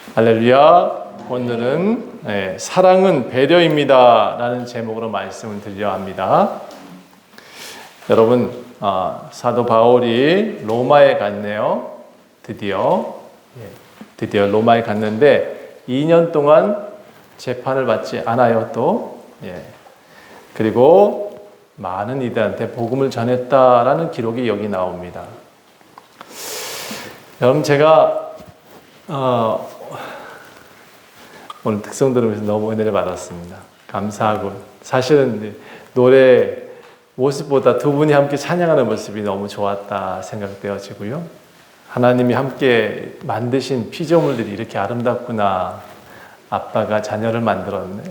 할렐루야. 오늘은 사랑은 배려입니다 라는 제목으로 말씀을 드리려 합니다. 여러분, 사도 바울이 로마에 갔네요. 드디어 로마에 갔는데 2년 동안 재판을 받지 않아요. 또 그리고 많은 이들한테 복음을 전했다라는 기록이 여기 나옵니다. 여러분, 제가 오늘 특성 들으면서 너무 은혜를 받았습니다. 감사하고, 사실은 노래 모습보다 두 분이 함께 찬양하는 모습이 너무 좋았다 생각되어지고요. 하나님이 함께 만드신 피조물들이 이렇게 아름답구나. 아빠가 자녀를 만들었네.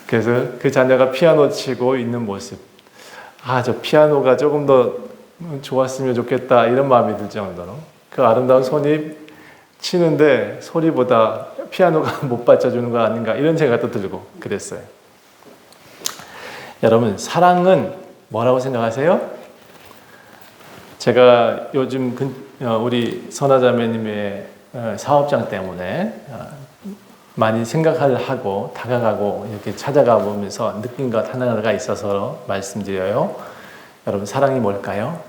그래서 그 자녀가 피아노 치고 있는 모습, 저 피아노가 조금 더 좋았으면 좋겠다 이런 마음이 들 정도로 그 아름다운 손이 치는데 소리보다 피아노가 못 받쳐주는 거 아닌가 이런 생각도 들고 그랬어요. 여러분, 사랑은 뭐라고 생각하세요? 제가 요즘 우리 선화자매님의 사업장 때문에 많이 생각을 하고 다가가고 이렇게 찾아가 보면서 느낀 것 하나가 있어서 말씀드려요. 여러분, 사랑이 뭘까요?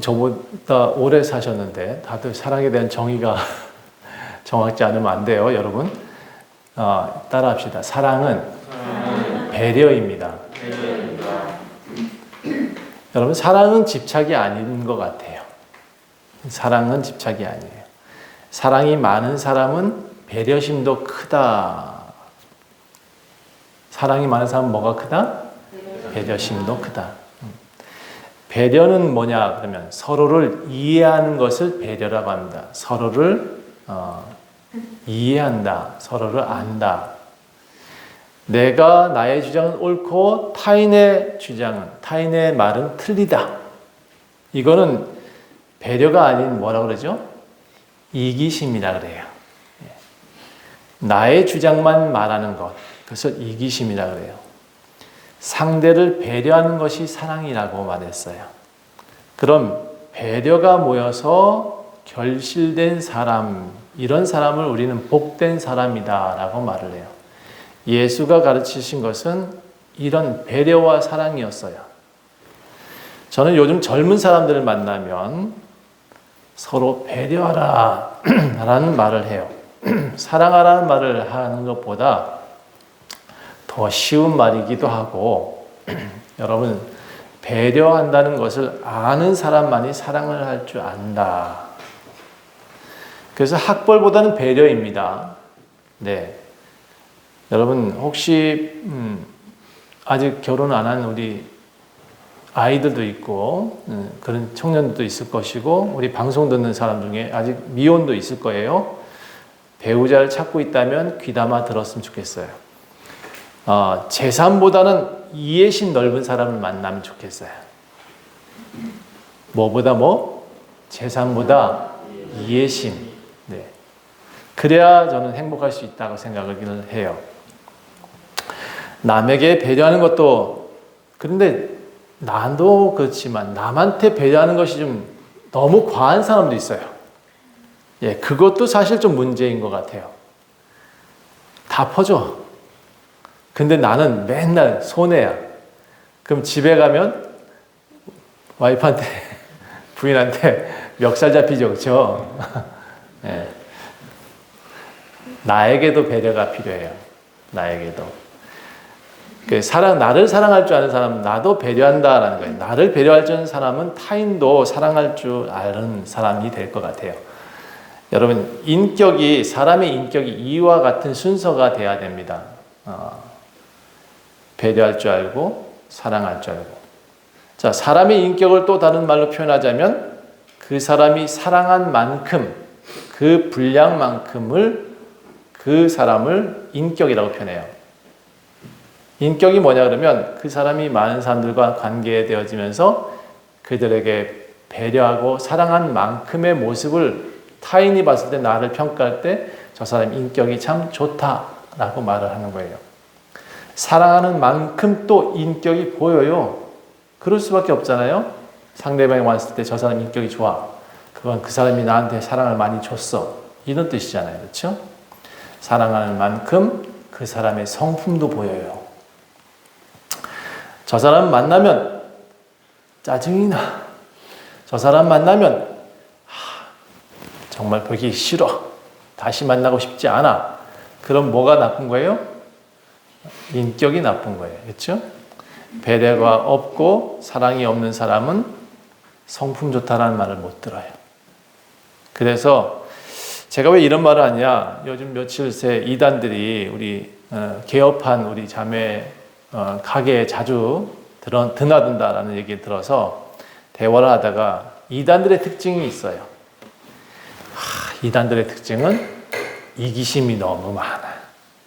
저보다 오래 사셨는데 다들 사랑에 대한 정의가 정확지 않으면 안 돼요, 여러분. 따라합시다. 사랑은 배려입니다. 여러분, 사랑은 집착이 아닌 것 같아요. 사랑은 집착이 아니에요. 사랑이 많은 사람은 배려심도 크다. 사랑이 많은 사람은 뭐가 크다? 배려심도 크다. 배려는 뭐냐 그러면 서로를 이해하는 것을 배려라고 합니다. 서로를 이해한다. 서로를 안다. 내가 나의 주장은 옳고 타인의 말은 틀리다. 이거는 배려가 아닌 뭐라고 그러죠? 이기심이라 그래요. 나의 주장만 말하는 것, 그것을 이기심이라 그래요. 상대를 배려하는 것이 사랑이라고 말했어요. 그럼 배려가 모여서 결실된 사람, 이런 사람을 우리는 복된 사람이다 라고 말을 해요. 예수가 가르치신 것은 이런 배려와 사랑이었어요. 저는 요즘 젊은 사람들을 만나면 서로 배려하라 라는 말을 해요. 사랑하라는 말을 하는 것보다 더 쉬운 말이기도 하고, 여러분, 배려한다는 것을 아는 사람만이 사랑을 할 줄 안다. 그래서 학벌보다는 배려입니다. 네. 여러분, 혹시 아직 결혼 안 한 우리 아이들도 있고 그런 청년들도 있을 것이고, 우리 방송 듣는 사람 중에 아직 미혼도 있을 거예요. 배우자를 찾고 있다면 귀담아 들었으면 좋겠어요. 재산보다는 이해심 넓은 사람을 만나면 좋겠어요. 뭐보다 재산보다 이해심. 네. 그래야 저는 행복할 수 있다고 생각을 해요. 남에게 배려하는 것도, 그런데 나도 그렇지만 남한테 배려하는 것이 좀 너무 과한 사람도 있어요. 그것도 사실 좀 문제인 것 같아요. 다 퍼줘. 근데 나는 맨날 손해야. 그럼 집에 가면 와이프한테, 부인한테 멱살 잡히죠, 그렇죠? 나에게도 배려가 필요해요. 나에게도. 나를 사랑할 줄 아는 사람은 나도 배려한다라는 거예요. 나를 배려할 줄 아는 사람은 타인도 사랑할 줄 아는 사람이 될 것 같아요. 여러분, 사람의 인격이 이와 같은 순서가 돼야 됩니다. 배려할 줄 알고, 사랑할 줄 알고. 자, 사람의 인격을 또 다른 말로 표현하자면 그 사람이 사랑한 만큼, 그 분량만큼을 그 사람을 인격이라고 표현해요. 인격이 뭐냐 그러면 그 사람이 많은 사람들과 관계되어지면서 그들에게 배려하고 사랑한 만큼의 모습을 타인이 봤을 때, 나를 평가할 때 저 사람 인격이 참 좋다라고 말을 하는 거예요. 사랑하는 만큼 또 인격이 보여요. 그럴 수밖에 없잖아요. 상대방이 왔을 때 저 사람 인격이 좋아. 그건 그 사람이 나한테 사랑을 많이 줬어. 이런 뜻이잖아요. 그렇죠? 사랑하는 만큼 그 사람의 성품도 보여요. 저 사람 만나면 짜증이 나. 저 사람 만나면 정말 보기 싫어. 다시 만나고 싶지 않아. 그럼 뭐가 나쁜 거예요? 인격이 나쁜 거예요. 그렇죠? 배려가 없고 사랑이 없는 사람은 성품 좋다라는 말을 못 들어요. 그래서 제가 왜 이런 말을 하냐, 요즘 며칠 새 이단들이 우리 개업한 우리 자매 가게에 자주 드나든다라는 얘기를 들어서 대화를 하다가 이단들의 특징이 있어요. 이단들의 특징은 이기심이 너무 많아.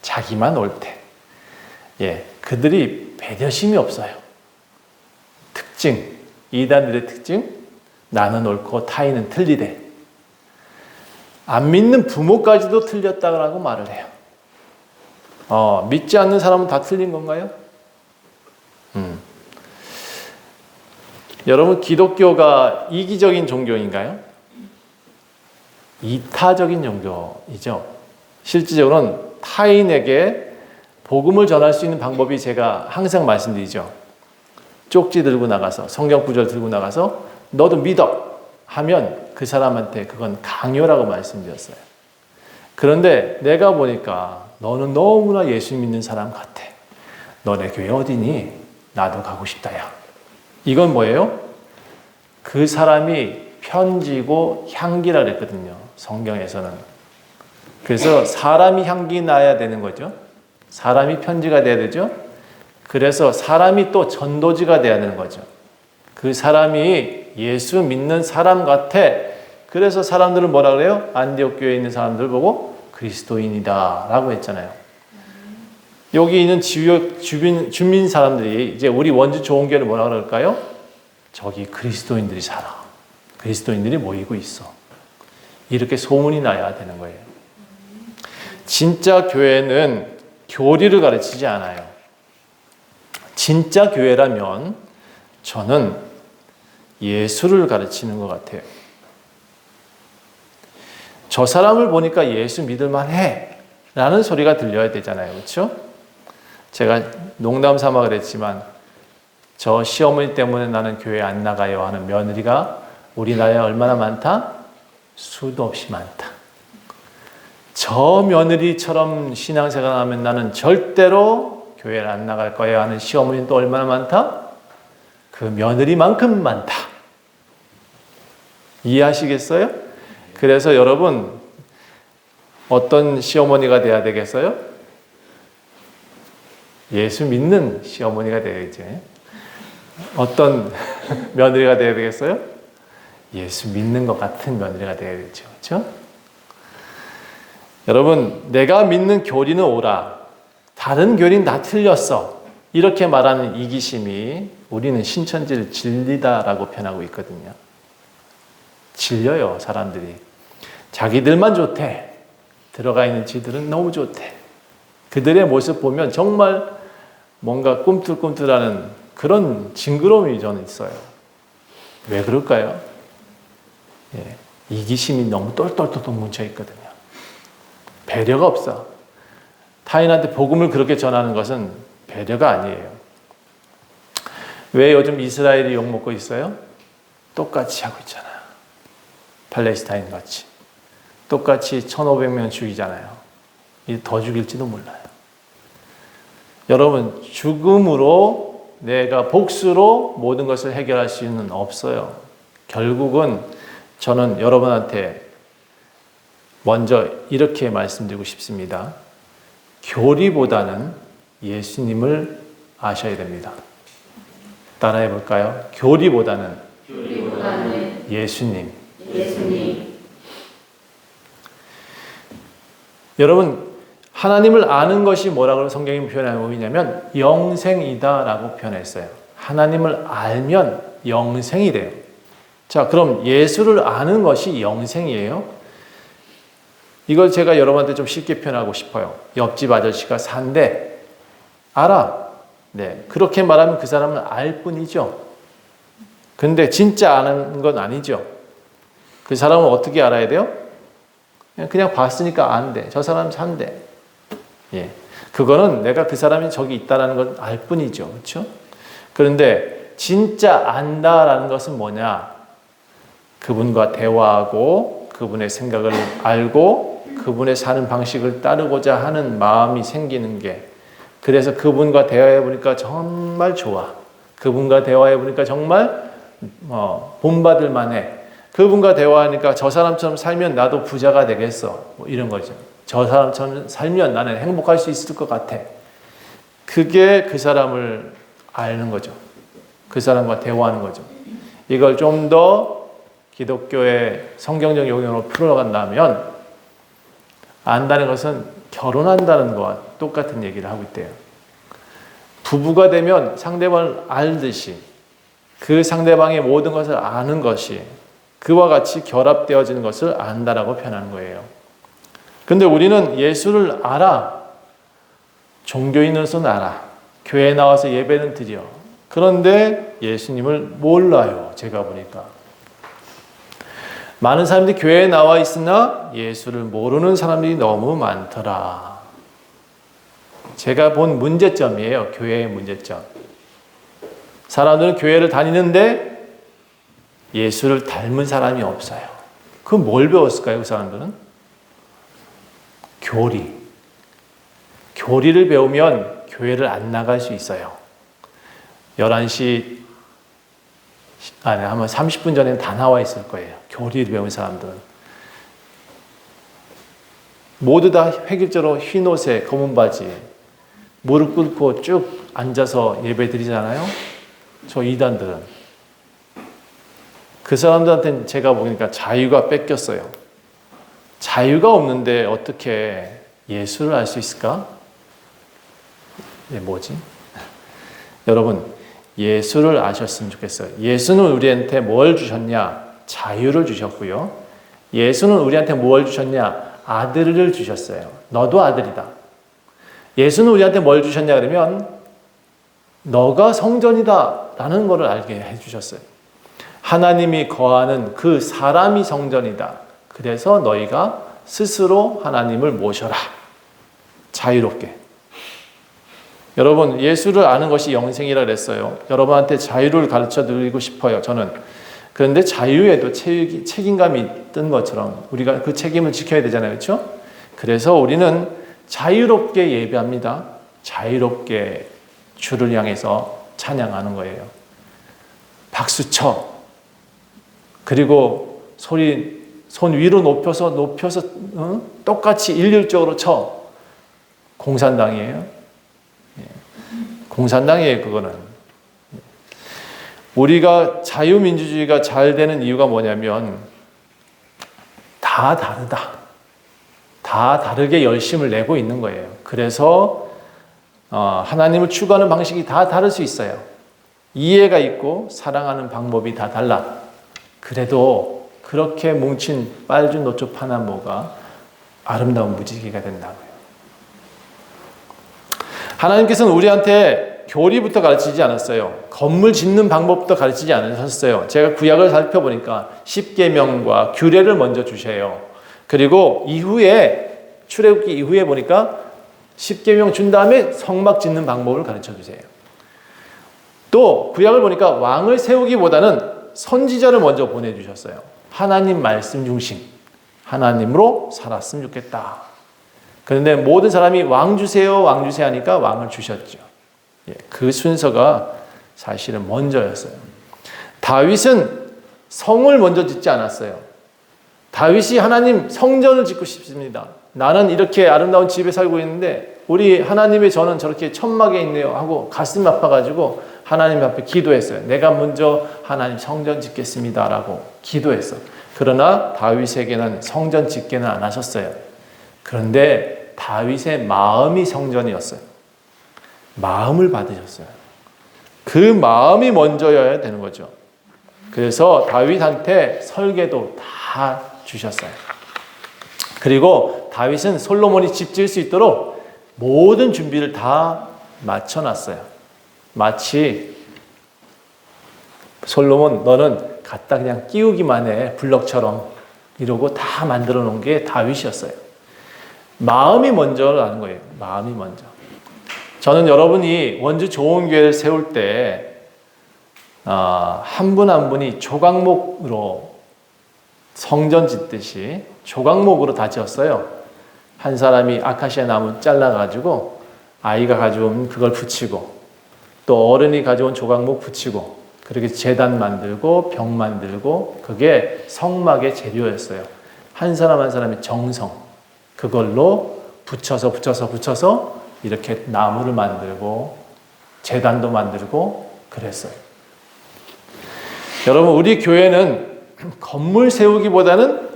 자기만 옳대. 예, 그들이 배려심이 없어요. 특징, 이단들의 특징, 나는 옳고 타인은 틀리대. 안 믿는 부모까지도 틀렸다고 말을 해요. 믿지 않는 사람은 다 틀린 건가요? 여러분, 기독교가 이기적인 종교인가요? 이타적인 종교이죠. 실질적으로는 타인에게 복음을 전할 수 있는 방법이 제가 항상 말씀드리죠. 쪽지 들고 나가서, 성경 구절 들고 나가서 너도 믿어 하면 그 사람한테 그건 강요라고 말씀드렸어요. 그런데 내가 보니까 너는 너무나 예수 믿는 사람 같아. 너네 교회 어디니? 나도 가고 싶다 야. 이건 뭐예요? 그 사람이 편지고 향기라 그랬거든요. 성경에서는. 그래서 사람이 향기 나야 되는 거죠. 사람이 편지가 돼야 되죠. 그래서 사람이 또 전도지가 돼야 되는 거죠. 그 사람이 예수 믿는 사람 같아. 그래서 사람들은 뭐라 그래요? 안디옥 교회에 있는 사람들 보고 그리스도인이다 라고 했잖아요. 여기 있는 지역 주민 사람들이 이제 우리 원주 좋은교회를 뭐라 그럴까요? 저기 그리스도인들이 살아. 그리스도인들이 모이고 있어. 이렇게 소문이 나야 되는 거예요. 진짜 교회는 교리를 가르치지 않아요. 진짜 교회라면 저는 예수를 가르치는 것 같아요. 저 사람을 보니까 예수 믿을만 해 라는 소리가 들려야 되잖아요. 그렇죠? 제가 농담 삼아 그랬지만 저 시어머니 때문에 나는 교회 안 나가요 하는 며느리가 우리나라에 얼마나 많다? 수도 없이 많다. 저 며느리처럼 신앙생활 하면 나는 절대로 교회를 안 나갈 거야 하는 시어머니는 또 얼마나 많다? 그 며느리만큼 많다. 이해하시겠어요? 그래서 여러분 어떤 시어머니가 돼야 되겠어요? 예수 믿는 시어머니가 돼야지. 어떤 며느리가 돼야 되겠어요? 예수 믿는 것 같은 며느리가 돼야겠죠. 그렇죠? 여러분, 내가 믿는 교리는 옳아. 다른 교리는 다 틀렸어. 이렇게 말하는 이기심이 우리는 신천지를 진리다라고 표현하고 있거든요. 질려요, 사람들이. 자기들만 좋대. 들어가 있는 지들은 너무 좋대. 그들의 모습 보면 정말 뭔가 꿈틀꿈틀하는 그런 징그러움이 저는 있어요. 왜 그럴까요? 예, 이기심이 너무 똘똘똘똘 뭉쳐있거든요. 배려가 없어. 타인한테 복음을 그렇게 전하는 것은 배려가 아니에요. 왜 요즘 이스라엘이 욕먹고 있어요? 똑같이 하고 있잖아요. 팔레스타인 같이. 똑같이 1,500명 죽이잖아요. 더 죽일지도 몰라요. 여러분, 죽음으로 내가 복수로 모든 것을 해결할 수는 없어요. 결국은 저는 여러분한테 먼저 이렇게 말씀드리고 싶습니다. 교리보다는 예수님을 아셔야 됩니다. 따라해 볼까요? 교리보다는 예수님. 여러분, 하나님을 아는 것이 뭐라고 성경이 표현하고 있냐면 영생이다라고 표현했어요. 하나님을 알면 영생이 돼요. 자, 그럼 예수를 아는 것이 영생이에요? 이걸 제가 여러분한테 좀 쉽게 표현하고 싶어요. 옆집 아저씨가 산대. 알아. 네, 그렇게 말하면 그 사람은 알 뿐이죠. 근데 진짜 아는 건 아니죠. 그 사람은 어떻게 알아야 돼요? 그냥 봤으니까 안돼. 저 사람 산대. 예. 그거는 내가 그 사람이 저기 있다라는 걸 알 뿐이죠. 그렇죠? 그런데 진짜 안다라는 것은 뭐냐? 그분과 대화하고 그분의 생각을 알고 그분의 사는 방식을 따르고자 하는 마음이 생기는 게, 그래서 그분과 대화해 보니까 정말 좋아. 그분과 대화해 보니까 정말 본받을 만해. 그분과 대화하니까 저 사람처럼 살면 나도 부자가 되겠어. 뭐 이런 거죠. 저 사람처럼 살면 나는 행복할 수 있을 것 같아. 그게 그 사람을 아는 거죠. 그 사람과 대화하는 거죠. 이걸 좀 더 기독교의 성경적 용어로 풀어간다면, 안다는 것은 결혼한다는 것과 똑같은 얘기를 하고 있대요. 부부가 되면 상대방을 알듯이 그 상대방의 모든 것을 아는 것이 그와 같이 결합되어지는 것을 안다라고 표현하는 거예요. 근데 우리는 예수를 알아. 종교인으로서는 알아. 교회에 나와서 예배는 드려. 그런데 예수님을 몰라요. 제가 보니까. 많은 사람들이 교회에 나와 있으나 예수를 모르는 사람들이 너무 많더라. 제가 본 문제점이에요. 교회의 문제점. 사람들은 교회를 다니는데 예수를 닮은 사람이 없어요. 그럼 뭘 배웠을까요? 그 사람들은? 교리. 교리를 배우면 교회를 안 나갈 수 있어요. 11시 안에 아마 30분 전에는 다 나와 있을 거예요. 교리를 배운 사람들은. 모두 다 획일적으로 흰 옷에 검은 바지에 무릎 꿇고 쭉 앉아서 예배 드리잖아요. 저 이단들은. 그 사람들한테는 제가 보니까 자유가 뺏겼어요. 자유가 없는데 어떻게 예수를 알 수 있을까? 이게 뭐지? 여러분, 예수를 아셨으면 좋겠어요. 예수는 우리한테 뭘 주셨냐? 자유를 주셨고요. 예수는 우리한테 뭘 주셨냐? 아들을 주셨어요. 너도 아들이다. 예수는 우리한테 뭘 주셨냐 그러면 너가 성전이다 라는 것을 알게 해주셨어요. 하나님이 거하는 그 사람이 성전이다. 그래서 너희가 스스로 하나님을 모셔라. 자유롭게. 여러분, 예수를 아는 것이 영생이라 그랬어요. 여러분한테 자유를 가르쳐 드리고 싶어요, 저는. 그런데 자유에도 책임감이 있던 것처럼 우리가 그 책임을 지켜야 되잖아요. 그렇죠? 그래서 우리는 자유롭게 예배합니다. 자유롭게 주를 향해서 찬양하는 거예요. 박수쳐. 그리고 손 위로 높여서 똑같이 일률적으로 쳐. 공산당이에요. 공산당이에요, 그거는. 우리가 자유민주주의가 잘 되는 이유가 뭐냐면 다 다르다. 다 다르게 열심을 내고 있는 거예요. 그래서 하나님을 추구하는 방식이 다 다를 수 있어요. 이해가 있고 사랑하는 방법이 다 달라. 그래도 그렇게 뭉친 빨주노초 파나모가 아름다운 무지개가 된다고요. 하나님께서는 우리한테 교리부터 가르치지 않았어요. 건물 짓는 방법부터 가르치지 않으셨어요. 제가 구약을 살펴보니까 십계명과 규례를 먼저 주셔요. 그리고 이후에 출애굽기 이후에 보니까 십계명 준 다음에 성막 짓는 방법을 가르쳐 주세요. 또 구약을 보니까 왕을 세우기보다는 선지자를 먼저 보내주셨어요. 하나님 말씀 중심. 하나님으로 살았으면 좋겠다. 그런데 모든 사람이 왕 주세요, 왕 주세요 하니까 왕을 주셨죠. 그 순서가 사실은 먼저였어요. 다윗은 성을 먼저 짓지 않았어요. 다윗이 하나님 성전을 짓고 싶습니다. 나는 이렇게 아름다운 집에 살고 있는데 우리 하나님의 저는 저렇게 천막에 있네요 하고 가슴 아파가지고 하나님 앞에 기도했어요. 내가 먼저 하나님 성전 짓겠습니다 라고 기도했어. 그러나 다윗에게는 성전 짓게는 안 하셨어요. 그런데 다윗의 마음이 성전이었어요. 마음을 받으셨어요. 그 마음이 먼저여야 되는 거죠. 그래서 다윗한테 설계도 다 주셨어요. 그리고 다윗은 솔로몬이 집 지을 수 있도록 모든 준비를 다 맞춰놨어요. 마치 솔로몬 너는 갖다 그냥 끼우기만 해 블럭처럼 이러고 다 만들어 놓은 게 다윗이었어요. 마음이 먼저라는 거예요. 마음이 먼저. 저는 여러분이 원주 좋은 교회를 세울 때 한 분 한 분이 조각목으로 성전 짓듯이 조각목으로 다 지었어요. 한 사람이 아카시아 나무 잘라가지고 아이가 가져온 그걸 붙이고 또 어른이 가져온 조각목 붙이고 그렇게 제단 만들고 병 만들고 그게 성막의 재료였어요. 한 사람 한 사람의 정성 그걸로 붙여서 이렇게 나무를 만들고 제단도 만들고 그랬어요. 여러분 우리 교회는 건물 세우기보다는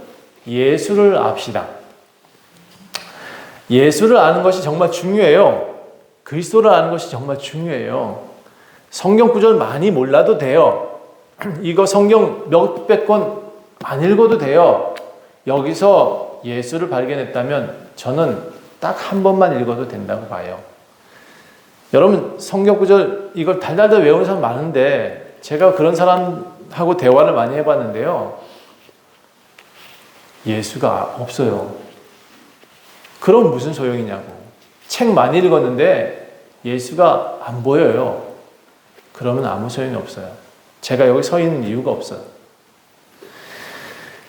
예수를 압시다. 예수를 아는 것이 정말 중요해요. 그리스도를 아는 것이 정말 중요해요. 성경 구절 많이 몰라도 돼요. 이거 성경 몇백 권 안 읽어도 돼요. 여기서 예수를 발견했다면 저는 딱 한 번만 읽어도 된다고 봐요. 여러분 성경 구절 이걸 달달달 외우는 사람 많은데 제가 그런 사람하고 대화를 많이 해봤는데요. 예수가 없어요. 그럼 무슨 소용이냐고. 책 많이 읽었는데 예수가 안 보여요. 그러면 아무 소용이 없어요. 제가 여기 서 있는 이유가 없어요.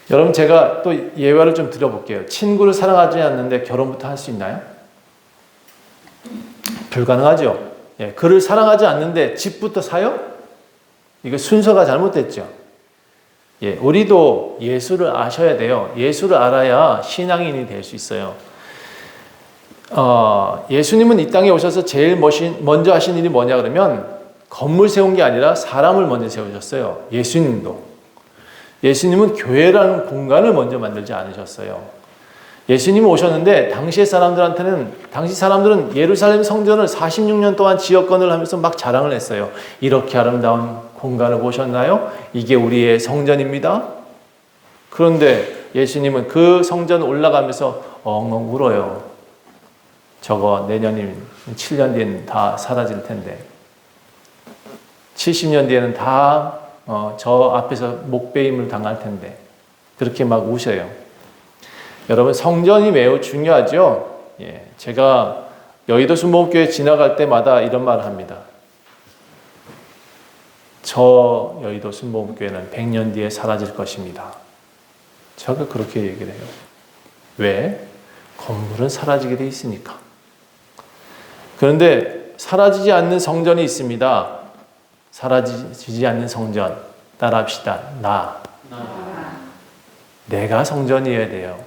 여러분 제가 또 예화를 좀 드려볼게요. 친구를 사랑하지 않는데 결혼부터 할 수 있나요? 불가능하죠. 예, 그를 사랑하지 않는데 집부터 사요? 이거 순서가 잘못됐죠. 예, 우리도 예수를 아셔야 돼요. 예수를 알아야 신앙인이 될 수 있어요. 예수님은 이 땅에 오셔서 제일 먼저 하신 일이 뭐냐 그러면 건물 세운 게 아니라 사람을 먼저 세우셨어요. 예수님은 교회라는 공간을 먼저 만들지 않으셨어요. 예수님이 오셨는데 당시 사람들은 예루살렘 성전을 46년 동안 지역건을 하면서 막 자랑을 했어요. 이렇게 아름다운 공간을 보셨나요? 이게 우리의 성전입니다. 그런데 예수님은 그 성전 올라가면서 엉엉 울어요. 저거 내년이면 7년 뒤에는 다 사라질 텐데 70년 뒤에는 다 저 앞에서 목베임을 당할 텐데 그렇게 막 우셔요. 여러분 성전이 매우 중요하죠. 예, 제가 여의도 순복음교회 지나갈 때마다 이런 말을 합니다. 저 여의도 순복음교회는 100년 뒤에 사라질 것입니다. 제가 그렇게 얘기를 해요. 왜? 건물은 사라지게 돼 있으니까. 그런데 사라지지 않는 성전이 있습니다. 사라지지 않는 성전 따라합시다. 내가 성전이어야 돼요.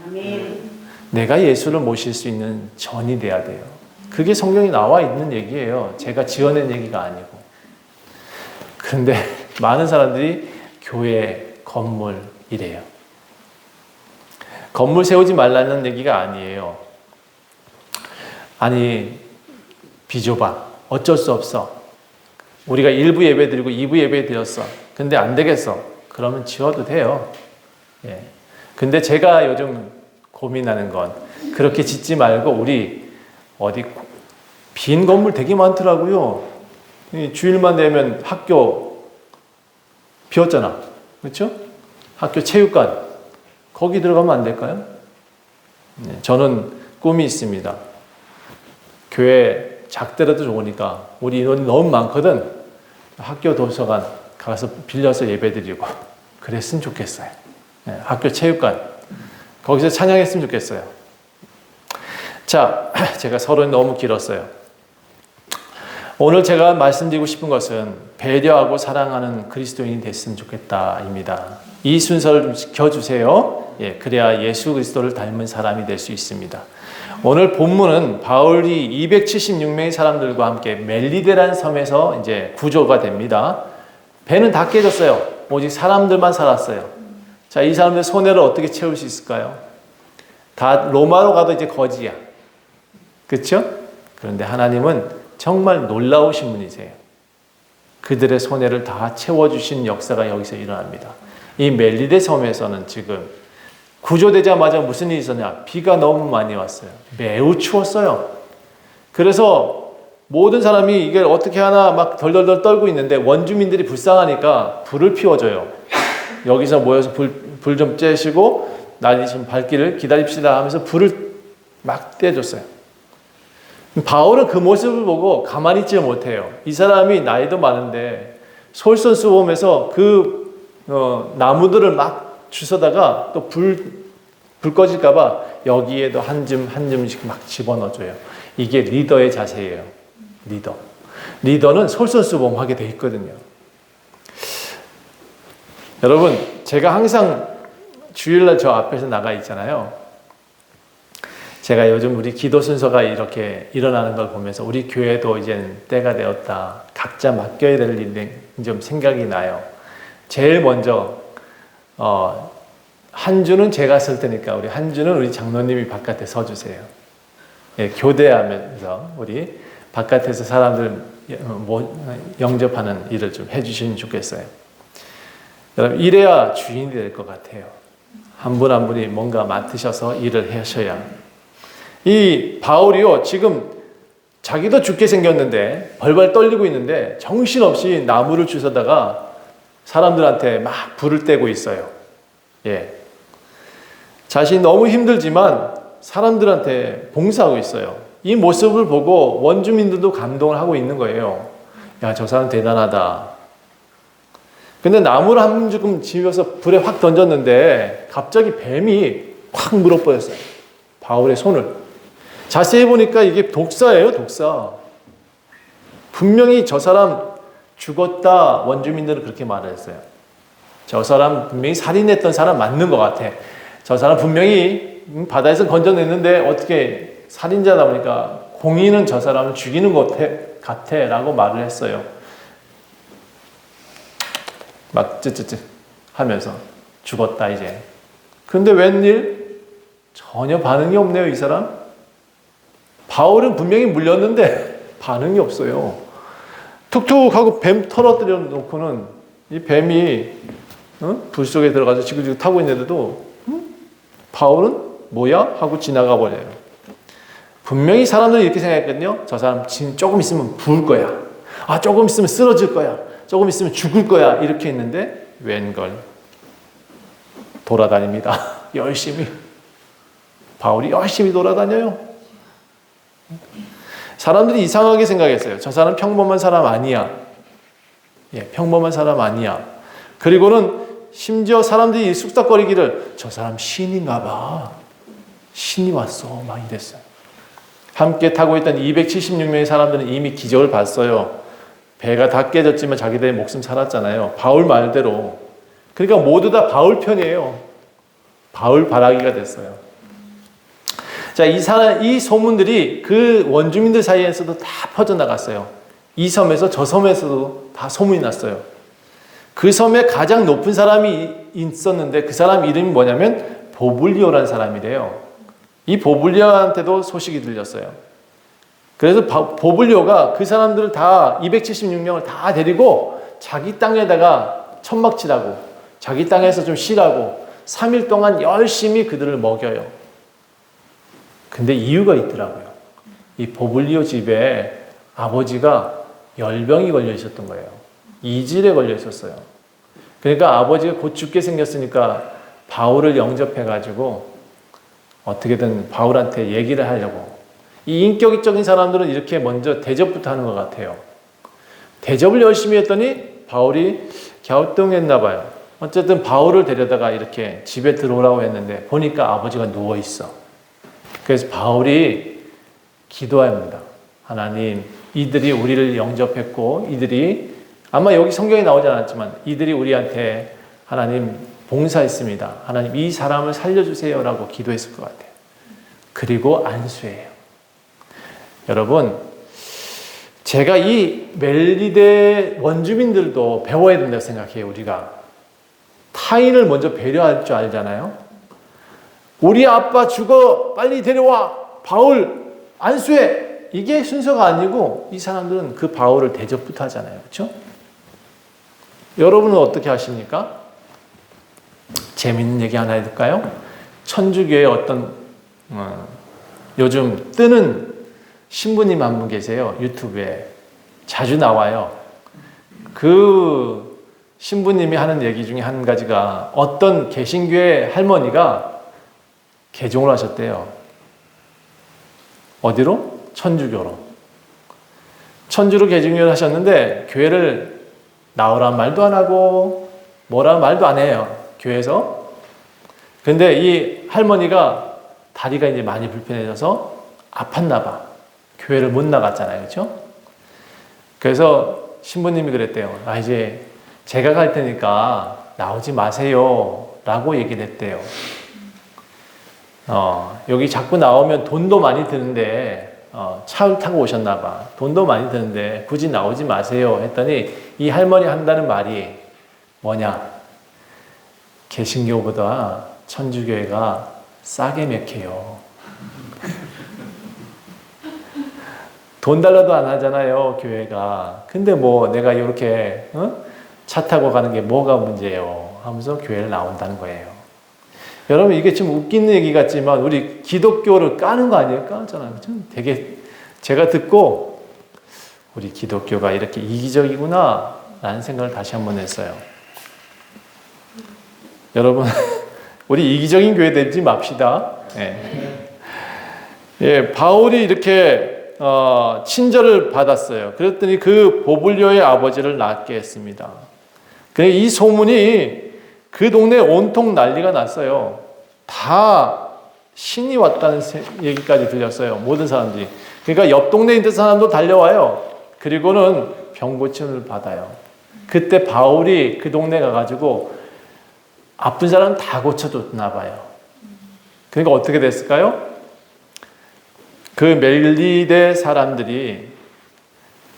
아멘. 내가 예수를 모실 수 있는 전이 돼야 돼요. 그게 성경에 나와 있는 얘기예요. 제가 지어낸 얘기가 아니고. 그런데 많은 사람들이 교회 건물이래요. 건물 세우지 말라는 얘기가 아니에요. 아니 비좁아. 어쩔 수 없어. 우리가 1부 예배 드리고 2부 예배 드렸어. 근데 안 되겠어. 그러면 지어도 돼요. 예. 근데 제가 요즘 고민하는 건 그렇게 짓지 말고 우리 어디 빈 건물 되게 많더라고요. 주일만 되면 학교 비었잖아. 그렇죠? 학교 체육관 거기 들어가면 안 될까요? 네. 저는 꿈이 있습니다. 교회 작더라도 좋으니까 우리 인원이 너무 많거든. 학교 도서관 가서 빌려서 예배드리고 그랬으면 좋겠어요. 네, 학교 체육관 거기서 찬양했으면 좋겠어요. 자, 제가 서론이 너무 길었어요. 오늘 제가 말씀드리고 싶은 것은 배려하고 사랑하는 그리스도인이 됐으면 좋겠다입니다. 이 순서를 좀 지켜주세요. 예, 그래야 예수 그리스도를 닮은 사람이 될 수 있습니다. 오늘 본문은 바울이 276명의 사람들과 함께 멜리데라는 섬에서 이제 구조가 됩니다. 배는 다 깨졌어요. 오직 사람들만 살았어요. 자, 이 사람들 손해를 어떻게 채울 수 있을까요? 다 로마로 가도 이제 거지야. 그렇죠? 그런데 하나님은 정말 놀라우신 분이세요. 그들의 손해를 다 채워주신 역사가 여기서 일어납니다. 이 멜리데 섬에서는 지금 구조되자마자 무슨 일이 있었냐? 비가 너무 많이 왔어요. 매우 추웠어요. 그래서 모든 사람이 이걸 어떻게 하나 막 덜덜덜 떨고 있는데 원주민들이 불쌍하니까 불을 피워줘요. 여기서 모여서 불 좀 쬐시고 날이 좀 밝기를 기다립시다 하면서 불을 막 떼줬어요. 바울은 그 모습을 보고 가만히 있지 못해요. 이 사람이 나이도 많은데 솔선수범해서 나무들을 막 주워다가 또 불 꺼질까봐 여기에도 한 줌씩 막 집어넣어줘요. 이게 리더의 자세예요. 리더는 솔선수범하게 돼 있거든요. 여러분, 제가 항상 주일날 저 앞에서 나가 있잖아요. 제가 요즘 우리 기도 순서가 이렇게 일어나는 걸 보면서 우리 교회도 이제 때가 되었다. 각자 맡겨야 될 일이 좀 생각이 나요. 제일 먼저 한 주는 제가 쓸 테니까 한 주는 우리 장로님이 바깥에 서주세요. 예, 교대하면서 우리 바깥에서 사람들 영접하는 일을 좀 해주시면 좋겠어요. 여러분, 이래야 주인이 될 것 같아요. 한 분 한 분이 뭔가 맡으셔서 일을 하셔야. 이 바울이요, 지금 자기도 죽게 생겼는데 벌벌 떨리고 있는데 정신없이 나무를 주워다가 사람들한테 막 불을 떼고 있어요. 예. 자신이 너무 힘들지만 사람들한테 봉사하고 있어요. 이 모습을 보고 원주민들도 감동을 하고 있는 거예요. 야, 저 사람 대단하다. 근데 나무를 한 조금 집어서 불에 확 던졌는데 갑자기 뱀이 확 물어버렸어요. 바울의 손을. 자세히 보니까 이게 독사예요, 독사. 분명히 저 사람 죽었다. 원주민들은 그렇게 말을 했어요. 저 사람 분명히 살인했던 사람 맞는 것 같아. 저 사람 분명히 바다에서 건져냈는데 어떻게 살인자다 보니까 공인은 저 사람을 죽이는 것 같아 라고 말을 했어요. 막 쯧쯧쯧 하면서 죽었다 이제. 근데 웬일? 전혀 반응이 없네요, 이 사람. 바울은 분명히 물렸는데 반응이 없어요. 툭툭 하고 뱀 털어뜨려 놓고는 이 뱀이 불 속에 들어가서 지글지글 타고 있는데도 바울은 뭐야? 하고 지나가 버려요. 분명히 사람들이 이렇게 생각했거든요. 저 사람 지금 조금 있으면 부을 거야. 아, 조금 있으면 쓰러질 거야. 조금 있으면 죽을 거야. 이렇게 했는데 웬걸 돌아다닙니다. 열심히. 바울이 열심히 돌아다녀요. 사람들이 이상하게 생각했어요. 저 사람 평범한 사람 아니야. 예, 평범한 사람 아니야. 그리고는 심지어 사람들이 쑥닥거리기를 저 사람 신인가 봐. 신이 왔어. 막 이랬어요. 함께 타고 있던 276명의 사람들은 이미 기적을 봤어요. 배가 다 깨졌지만 자기들의 목숨 살았잖아요. 바울 말대로. 그러니까 모두 다 바울 편이에요. 바울 바라기가 됐어요. 자, 이 소문들이 그 원주민들 사이에서도 다 퍼져나갔어요. 이 섬에서 저 섬에서도 다 소문이 났어요. 그 섬에 가장 높은 사람이 있었는데 그 사람 이름이 뭐냐면 보블리오라는 사람이래요. 이 보블리오한테도 소식이 들렸어요. 그래서 보블리오가 그 사람들을 다 276명을 다 데리고 자기 땅에다가 천막치라고 자기 땅에서 좀 쉬라고 3일 동안 열심히 그들을 먹여요. 근데 이유가 있더라고요. 이 보블리오 집에 아버지가 열병이 걸려 있었던 거예요. 이질에 걸려 있었어요. 그러니까 아버지가 곧 죽게 생겼으니까 바울을 영접해가지고 어떻게든 바울한테 얘기를 하려고. 이 인격적인 사람들은 이렇게 먼저 대접부터 하는 것 같아요. 대접을 열심히 했더니 바울이 갸우뚱했나 봐요. 어쨌든 바울을 데려다가 이렇게 집에 들어오라고 했는데 보니까 아버지가 누워있어. 그래서 바울이 기도합니다. 하나님, 이들이 우리를 영접했고 이들이 아마 여기 성경에 나오지 않았지만 이들이 우리한테 하나님 봉사했습니다. 하나님 이 사람을 살려주세요라고 기도했을 것 같아요. 그리고 안수해요. 여러분, 제가 이 멜리데 원주민들도 배워야 된다고 생각해요. 우리가 타인을 먼저 배려할 줄 알잖아요. 우리 아빠 죽어 빨리 데려와 바울 안수해 이게 순서가 아니고 이 사람들은 그 바울을 대접부터 하잖아요. 그렇죠? 여러분은 어떻게 하십니까? 재밌는 얘기 하나 해줄까요? 천주교에 어떤 요즘 뜨는 신부님 한 분 계세요. 유튜브에 자주 나와요. 그 신부님이 하는 얘기 중에 한 가지가 어떤 개신교회 할머니가 개종을 하셨대요. 어디로? 천주교로. 천주로 개종을 하셨는데 교회를 나오란 말도 안 하고 뭐라는 말도 안 해요. 교회에서. 근데 이 할머니가 다리가 이제 많이 불편해져서 아팠나 봐. 교회를 못 나갔잖아요. 그렇죠? 그래서 신부님이 그랬대요. 아, 이제 제가 갈 테니까 나오지 마세요. 라고 얘기를 했대요. 여기 자꾸 나오면 돈도 많이 드는데, 차를 타고 오셨나 봐. 돈도 많이 드는데 굳이 나오지 마세요. 했더니 이 할머니 한다는 말이 뭐냐? 개신교보다 천주교회가 싸게 맥혀요. 돈 달라도 안 하잖아요, 교회가. 근데 뭐 내가 이렇게 차 타고 가는 게 뭐가 문제예요? 하면서 교회를 나온다는 거예요. 여러분 이게 좀 웃기는 얘기 같지만 우리 기독교를 까는 거 아니에요? 까잖아요. 되게 제가 듣고 우리 기독교가 이렇게 이기적이구나 라는 생각을 다시 한번 했어요. 여러분 우리 이기적인 교회 되지 맙시다. 예. 예, 바울이 이렇게 친절을 받았어요. 그랬더니 그 보불료의 아버지를 낳게 했습니다. 이 소문이 그 동네에 온통 난리가 났어요. 다 신이 왔다는 얘기까지 들렸어요. 모든 사람들이. 그러니까 옆 동네에 있는 사람도 달려와요. 그리고는 병 고침을 받아요. 그때 바울이 그 동네 가가지고 아픈 사람 다 고쳐줬나 봐요. 그러니까 어떻게 됐을까요? 그 멜리데 사람들이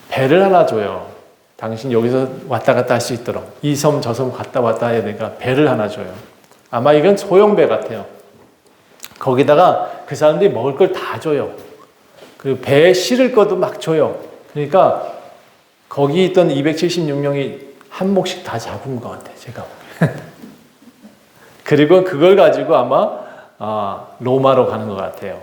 배를 하나 줘요. 당신 여기서 왔다 갔다 할 수 있도록. 이 섬 저 섬 갔다 왔다 해야 되니까 배를 하나 줘요. 아마 이건 소형배 같아요. 거기다가 그 사람들이 먹을 걸 다 줘요. 그리고 배에 실을 것도 막 줘요. 그러니까 거기 있던 276명이 한 몫씩 다 잡은 것 같아요. 제가. 그리고 그걸 가지고 아마 로마로 가는 것 같아요.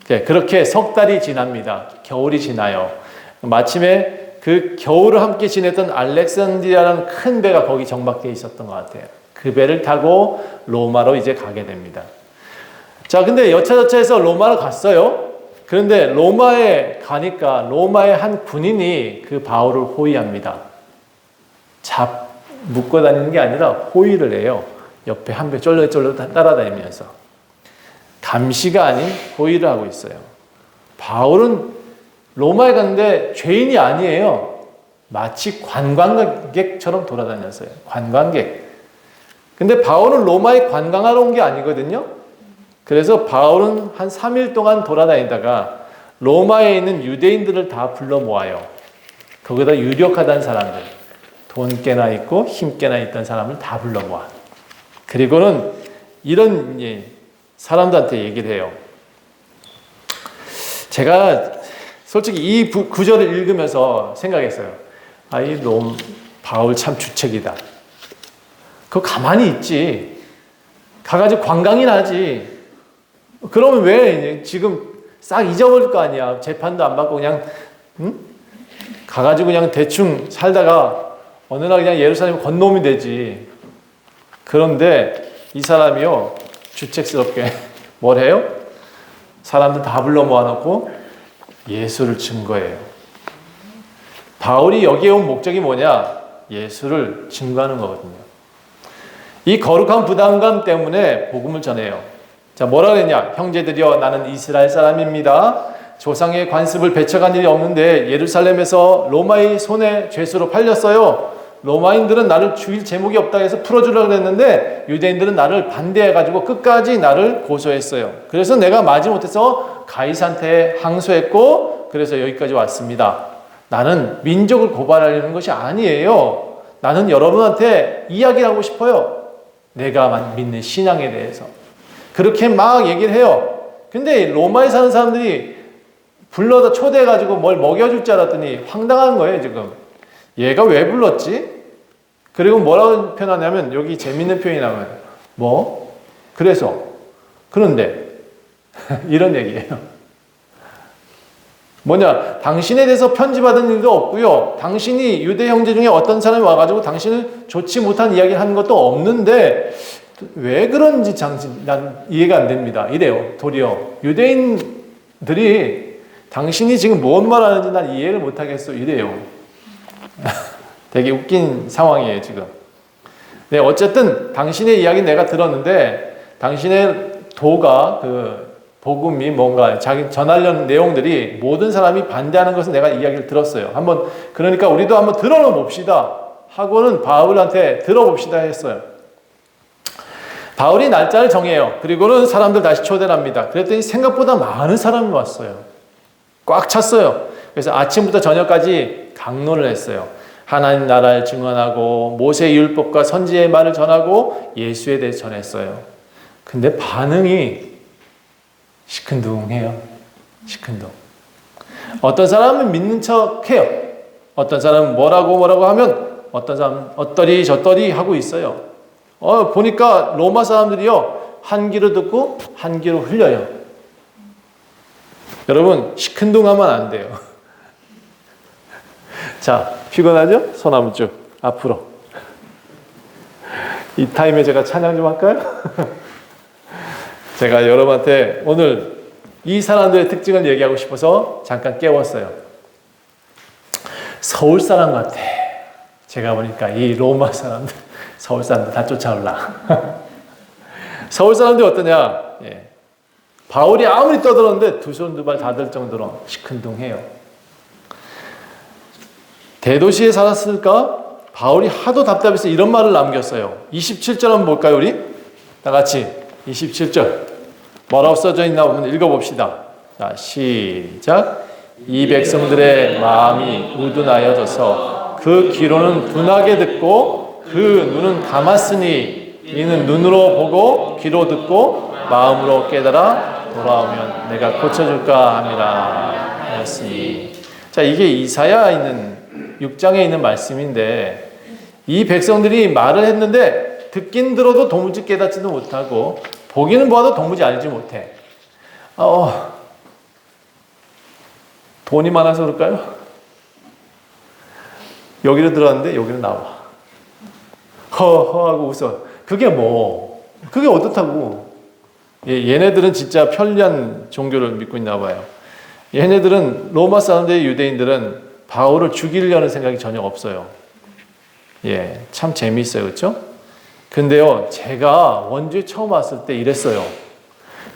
그렇게 석 달이 지납니다. 겨울이 지나요. 마침에 그 겨울을 함께 지냈던 알렉산드리아라는 큰 배가 거기 정박되어 있었던 것 같아요. 그 배를 타고 로마로 이제 가게 됩니다. 자, 근데 여차저차해서 로마로 갔어요. 그런데 로마에 가니까 로마의 한 군인이 그 바울을 호위합니다. 묶고 다니는 게 아니라 호위를 해요. 옆에 한 배 쫄래쫄래 따라다니면서. 감시가 아닌 호위를 하고 있어요. 바울은 로마에 갔는데 죄인이 아니에요. 마치 관광객처럼 돌아다녔어요. 관광객. 근데 바울은 로마에 관광하러 온 게 아니거든요. 그래서 바울은 한 3일 동안 돌아다니다가 로마에 있는 유대인들을 다 불러 모아요. 거기다 유력하다는 사람들, 돈 꽤나 있고 힘 꽤나 있던 사람을 다 불러 모아. 그리고는 이런 사람들한테 얘기를 해요. 제가 솔직히 이 구절을 읽으면서 생각했어요. 이 바울 참 주책이다. 그거 가만히 있지. 가가지고 관광이나 하지. 그러면 왜 지금 싹 잊어버릴 거 아니야. 재판도 안 받고 그냥 가가지고 그냥 대충 살다가 어느 날 그냥 예루살렘 건너오면 되지. 그런데 이 사람이요 주책스럽게 뭘 해요? 사람들 다 불러 모아놓고 예수를 증거해요. 바울이 여기에 온 목적이 뭐냐? 예수를 증거하는 거거든요. 이 거룩한 부담감 때문에 복음을 전해요. 자, 뭐라 그랬냐? 형제들이여, 나는 이스라엘 사람입니다. 조상의 관습을 배척한 일이 없는데 예루살렘에서 로마의 손에 죄수로 팔렸어요. 로마인들은 나를 죽일 제목이 없다 해서 풀어주려고 했는데 유대인들은 나를 반대해가지고 끝까지 나를 고소했어요. 그래서 내가 마지못해서 가이사한테 항소했고 그래서 여기까지 왔습니다. 나는 민족을 고발하려는 것이 아니에요. 나는 여러분한테 이야기를 하고 싶어요. 내가 믿는 신앙에 대해서. 그렇게 막 얘기를 해요. 근데 로마에 사는 사람들이 불러다 초대해가지고 뭘 먹여줄 줄 알았더니 황당한 거예요, 지금. 얘가 왜 불렀지? 그리고 뭐라고 표현하냐면, 여기 재밌는 표현이 나오면, 그래서, 그런데, 이런 얘기예요. 뭐냐? 당신에 대해서 편지받은 일도 없고요. 당신이 유대 형제 중에 어떤 사람이 와가지고 당신을 좋지 못한 이야기를 하는 것도 없는데 왜 그런지 난 이해가 안 됩니다. 이래요. 도리어 유대인들이 당신이 지금 뭔 말하는지 난 이해를 못하겠어. 이래요. 되게 웃긴 상황이에요 지금. 네, 어쨌든 당신의 이야기 내가 들었는데 당신의 도가 그 복음이 뭔가 자기 전하려는 내용들이 모든 사람이 반대하는 것을 내가 이야기를 들었어요. 그러니까 우리도 한번 들어는 봅시다 하고는 바울한테 들어봅시다 했어요. 바울이 날짜를 정해요. 그리고는 사람들 다시 초대를 합니다. 그랬더니 생각보다 많은 사람이 왔어요. 꽉 찼어요. 그래서 아침부터 저녁까지 강론을 했어요. 하나님 나라를 증언하고 모세의 율법과 선지의 말을 전하고 예수에 대해서 전했어요. 근데 반응이 시큰둥해요. 시큰둥. 어떤 사람은 믿는 척해요. 어떤 사람은 뭐라고 하면 어떤 사람은 어떠리 저떠리 하고 있어요. 보니까 로마 사람들이요 한 귀로 듣고 한 귀로 흘려요. 여러분 시큰둥하면 안 돼요. 자, 피곤하죠? 손 한번 쭉 앞으로. 이 타임에 제가 찬양 좀 할까요? 제가 여러분한테 오늘 이 사람들의 특징을 얘기하고 싶어서 잠깐 깨웠어요. 서울 사람 같아. 제가 보니까 이 로마 사람들, 서울 사람들 다 쫓아올라. 서울 사람들이 어떠냐? 예. 바울이 아무리 떠들었는데 두 손 두 발 다 들 정도로 시큰둥해요. 대도시에 살았을까? 바울이 하도 답답해서 이런 말을 남겼어요. 27절 한번 볼까요, 우리? 다 같이 27절. 뭐라고 써져 있나 한번 읽어봅시다. 자, 시작. 이 백성들의 마음이 우둔하여져서 그 귀로는 둔하게 듣고 그 눈은 감았으니 이는 눈으로 보고 귀로 듣고 마음으로 깨달아 돌아오면 내가 고쳐줄까 함이라 하였으니. 자, 이게 이사야 있는 6장에 있는 말씀인데 이 백성들이 말을 했는데 듣긴 들어도 도무지 깨닫지도 못하고 보기는 보아도 도무지 알지 못해. 돈이 많아서 그럴까요? 여기로 들어왔는데 여기로 나와. 허허하고 웃어. 그게 어떻다고. 얘네들은 진짜 편리한 종교를 믿고 있나 봐요. 얘네들은 로마 사람들 유대인들은 바울을 죽이려는 생각이 전혀 없어요. 예, 참 재미있어요. 그렇죠? 근데요, 제가 원주에 처음 왔을 때 이랬어요.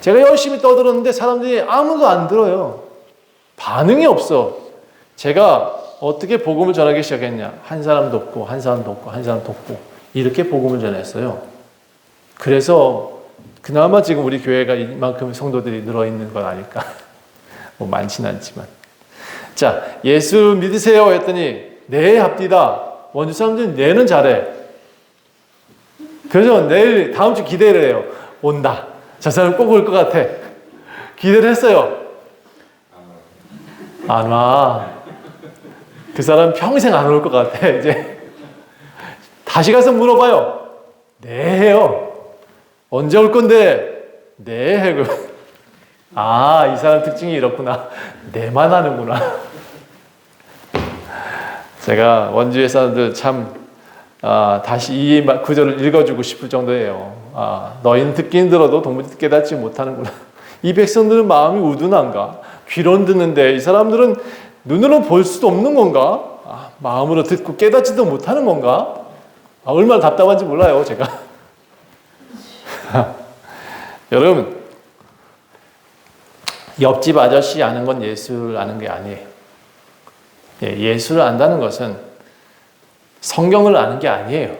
제가 열심히 떠들었는데 사람들이 아무도 안 들어요. 반응이 없어. 제가 어떻게 복음을 전하기 시작했냐. 한 사람 돕고 한 사람 돕고 한 사람 돕고 이렇게 복음을 전했어요. 그래서 그나마 지금 우리 교회가 이만큼 성도들이 늘어있는 건 아닐까. 뭐 많지는 않지만. 자, 예수 믿으세요 했더니 네 합디다. 원주 사람들은 네는 잘해. 그래서 내일 다음 주 기대를 해요. 온다. 저 사람 꼭 올 것 같아. 기대를 했어요. 안 와. 그 사람 평생 안 올 것 같아. 이제 다시 가서 물어봐요. 네 해요. 언제 올 건데? 네 해고. 아, 이 사람 특징이 이렇구나. 네만 하는구나. 제가 원주의 사람들 참 다시 이 구절을 읽어주고 싶을 정도예요. 너희는 듣긴 들어도 도무지 깨닫지 못하는구나. 이 백성들은 마음이 우둔한가? 귀로는 듣는데 이 사람들은 눈으로 볼 수도 없는 건가? 마음으로 듣고 깨닫지도 못하는 건가? 얼마나 답답한지 몰라요, 제가. 여러분, 옆집 아저씨 아는 건 예수를 아는 게 아니에요. 예수를 안다는 것은 성경을 아는 게 아니에요.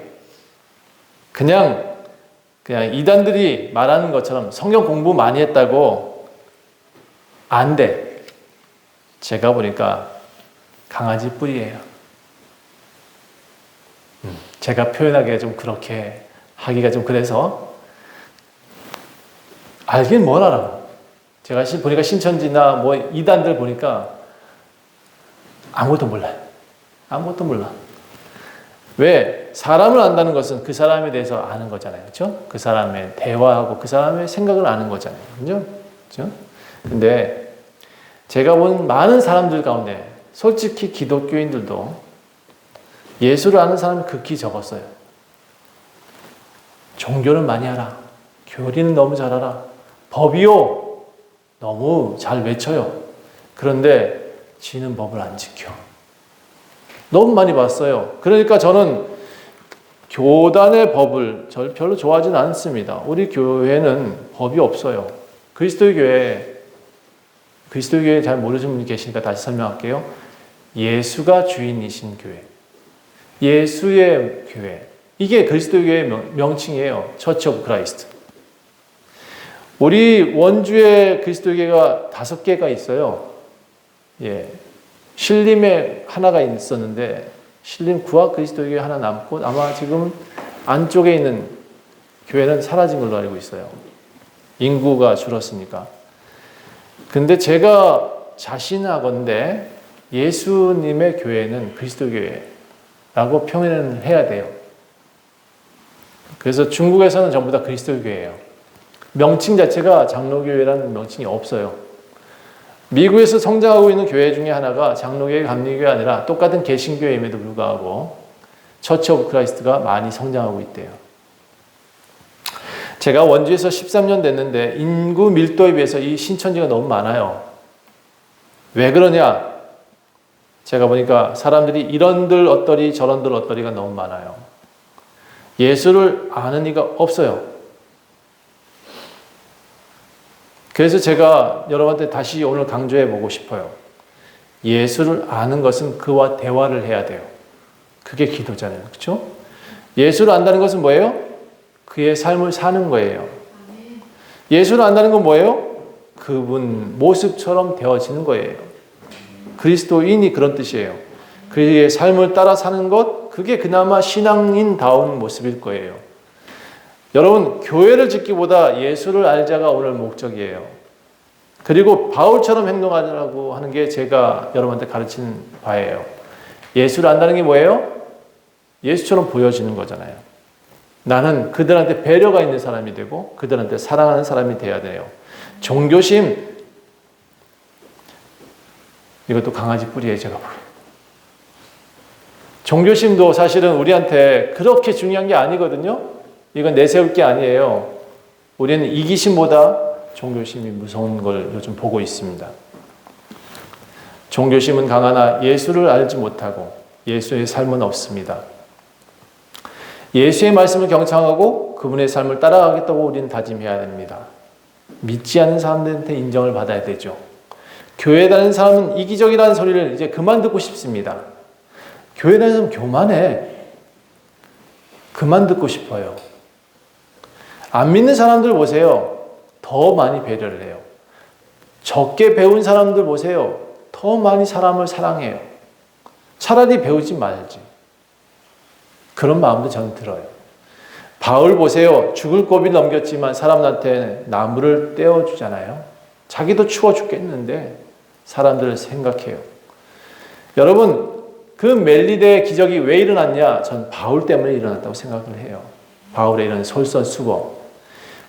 그냥 이단들이 말하는 것처럼 성경 공부 많이 했다고 안 돼. 제가 보니까 강아지 뿔이에요. 제가 표현하기가 좀 그렇게 하기가 좀 그래서 알긴 뭘 알아. 제가 보니까 신천지나 뭐 이단들 보니까 아무것도 몰라요. 아무것도 몰라. 왜? 사람을 안다는 것은 그 사람에 대해서 아는 거잖아요. 그렇죠? 그 사람의 대화하고 그 사람의 생각을 아는 거잖아요. 그렇죠? 근데 제가 본 많은 사람들 가운데 솔직히 기독교인들도 예수를 아는 사람이 극히 적었어요. 종교는 많이 하라. 교리는 너무 잘하라. 법이요. 너무 잘 외쳐요. 그런데 지는 법을 안 지켜. 너무 많이 봤어요. 그러니까 저는 교단의 법을 별로 좋아하지는 않습니다. 우리 교회는 법이 없어요. 그리스도의 교회 잘 모르시는 분이 계시니까 다시 설명할게요. 예수가 주인이신 교회. 예수의 교회. 이게 그리스도의 교회의 명칭이에요. 처치 오브 크라이스트. 우리 원주에 그리스도의 교회가 5개가 있어요. 예. 신림에 하나가 있었는데 신림 구학 그리스도의 교회 하나 남고 아마 지금 안쪽에 있는 교회는 사라진 걸로 알고 있어요. 인구가 줄었으니까. 근데 제가 자신하건대 예수님의 교회는 그리스도 교회라고 표현을 해야 돼요. 그래서 중국에서는 전부 다 그리스도 교회예요. 명칭 자체가 장로교회라는 명칭이 없어요. 미국에서 성장하고 있는 교회 중에 하나가 장로교회, 감리교회 아니라 똑같은 개신교회임에도 불구하고 처치 오브 크라이스트가 많이 성장하고 있대요. 제가 원주에서 13년 됐는데 인구 밀도에 비해서 이 신천지가 너무 많아요. 왜 그러냐? 제가 보니까 사람들이 이런들 어떠리 저런들 어떠리가 너무 많아요. 예수를 아는 이가 없어요. 그래서 제가 여러분한테 다시 오늘 강조해 보고 싶어요. 예수를 아는 것은 그와 대화를 해야 돼요. 그게 기도잖아요. 그렇죠? 예수를 안다는 것은 뭐예요? 그의 삶을 사는 거예요. 예수를 안다는 건 뭐예요? 그분 모습처럼 되어지는 거예요. 그리스도인이 그런 뜻이에요. 그의 삶을 따라 사는 것, 그게 그나마 신앙인다운 모습일 거예요. 여러분, 교회를 짓기보다 예수를 알자가 오늘 목적이에요. 그리고 바울처럼 행동하라고 하는 게 제가 여러분한테 가르치는 바예요. 예수를 안다는 게 뭐예요? 예수처럼 보여지는 거잖아요. 나는 그들한테 배려가 있는 사람이 되고 그들한테 사랑하는 사람이 돼야 돼요. 종교심, 이것도 강아지 뿔이에요, 제가 보기에. 종교심도 사실은 우리한테 그렇게 중요한 게 아니거든요. 이건 내세울 게 아니에요. 우리는 이기심보다 종교심이 무서운 걸 요즘 보고 있습니다. 종교심은 강하나 예수를 알지 못하고 예수의 삶은 없습니다. 예수의 말씀을 경청하고 그분의 삶을 따라가겠다고 우리는 다짐해야 됩니다. 믿지 않는 사람들한테 인정을 받아야 되죠. 교회 다니는 사람은 이기적이라는 소리를 이제 그만 듣고 싶습니다. 교회 다니는 사람은 교만해. 그만 듣고 싶어요. 안 믿는 사람들 보세요. 더 많이 배려를 해요. 적게 배운 사람들 보세요. 더 많이 사람을 사랑해요. 차라리 배우지 말지. 그런 마음도 저는 들어요. 바울 보세요. 죽을 고비를 넘겼지만 사람한테 나무를 떼어주잖아요. 자기도 추워 죽겠는데 사람들을 생각해요. 여러분, 그 멜리데의 기적이 왜 일어났냐? 전 바울 때문에 일어났다고 생각을 해요. 바울의 이런 솔선수범.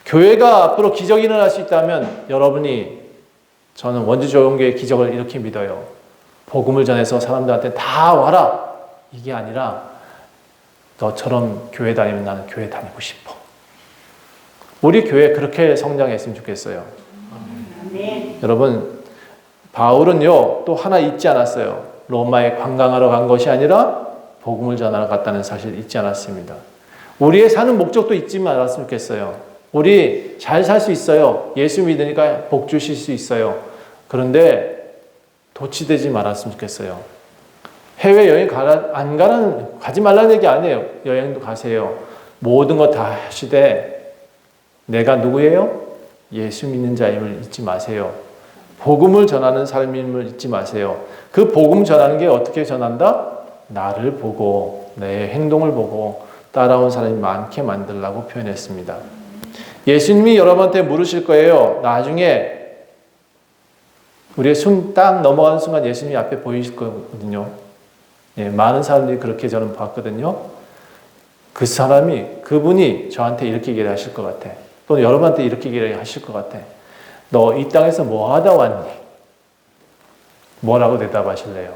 교회가 앞으로 기적이 일어날 수 있다면 여러분이, 저는 원주조용교회의 기적을 이렇게 믿어요. 복음을 전해서 사람들한테 다 와라. 이게 아니라 너처럼 교회 다니면 나는 교회 다니고 싶어. 우리 교회 그렇게 성장했으면 좋겠어요. 여러분, 바울은요 또 하나 잊지 않았어요. 로마에 관광하러 간 것이 아니라 복음을 전하러 갔다는 사실을 잊지 않았습니다. 우리의 사는 목적도 잊지 말았으면 좋겠어요. 우리 잘 살 수 있어요. 예수 믿으니까 복 주실 수 있어요. 그런데 도취되지 말았으면 좋겠어요. 해외여행 가지 말라는 얘기 아니에요. 여행도 가세요. 모든 거 다 하시되 내가 누구예요? 예수 믿는 자임을 잊지 마세요. 복음을 전하는 삶임을 잊지 마세요. 그 복음 전하는 게 어떻게 전한다? 나를 보고 내 행동을 보고 따라온 사람이 많게 만들라고 표현했습니다. 예수님이 여러분한테 물으실 거예요. 나중에 우리의 숨 딱 넘어가는 순간 예수님이 앞에 보이실 거거든요. 예, 많은 사람들이 그렇게 저는 봤거든요. 그분이 저한테 이렇게 얘기를 하실 것 같아. 또는 여러분한테 이렇게 얘기를 하실 것 같아. 너 이 땅에서 뭐 하다 왔니? 뭐라고 대답하실래요?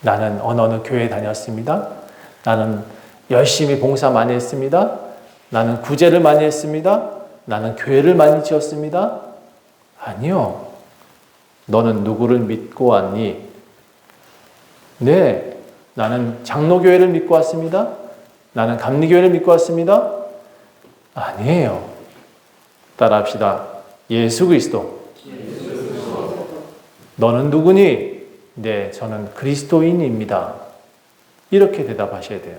나는 어느 교회 다녔습니다. 나는 열심히 봉사 많이 했습니다. 나는 구제를 많이 했습니다. 나는 교회를 많이 지었습니다. 아니요. 너는 누구를 믿고 왔니? 네, 나는 장로교회를 믿고 왔습니다. 나는 감리교회를 믿고 왔습니다. 아니에요. 따라합시다. 예수 그리스도. 너는 누구니? 네, 저는 그리스도인입니다. 이렇게 대답하셔야 돼요.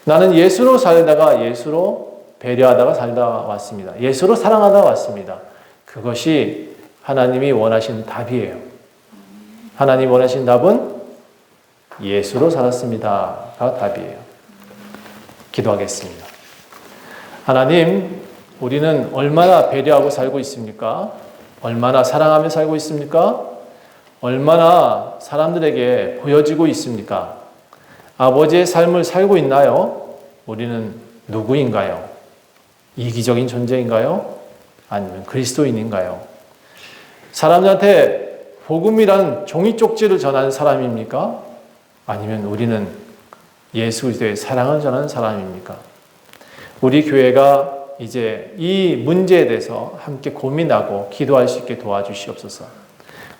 나는 예수로 살다가 예수로 배려하다가 살다 왔습니다. 예수로 사랑하다 왔습니다. 그것이 하나님이 원하신 답이에요. 하나님이 원하신 답은 예수로 살았습니다가 답이에요. 기도하겠습니다. 하나님, 우리는 얼마나 배려하고 살고 있습니까? 얼마나 사랑하며 살고 있습니까? 얼마나 사람들에게 보여지고 있습니까? 아버지의 삶을 살고 있나요? 우리는 누구인가요? 이기적인 존재인가요? 아니면 그리스도인인가요? 사람들한테 복음이란 종이 쪽지를 전하는 사람입니까? 아니면 우리는 예수 그리스도의 사랑을 전하는 사람입니까? 우리 교회가 이제 이 문제에 대해서 함께 고민하고 기도할 수 있게 도와주시옵소서.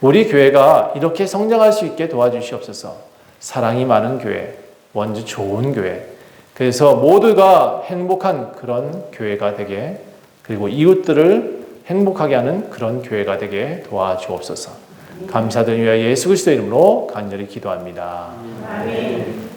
우리 교회가 이렇게 성장할 수 있게 도와주시옵소서. 사랑이 많은 교회, 원주 좋은 교회, 그래서 모두가 행복한 그런 교회가 되게, 그리고 이웃들을 행복하게 하는 그런 교회가 되게 도와주옵소서. 감사드리며 예수 그리스도의 이름으로 간절히 기도합니다. 아멘.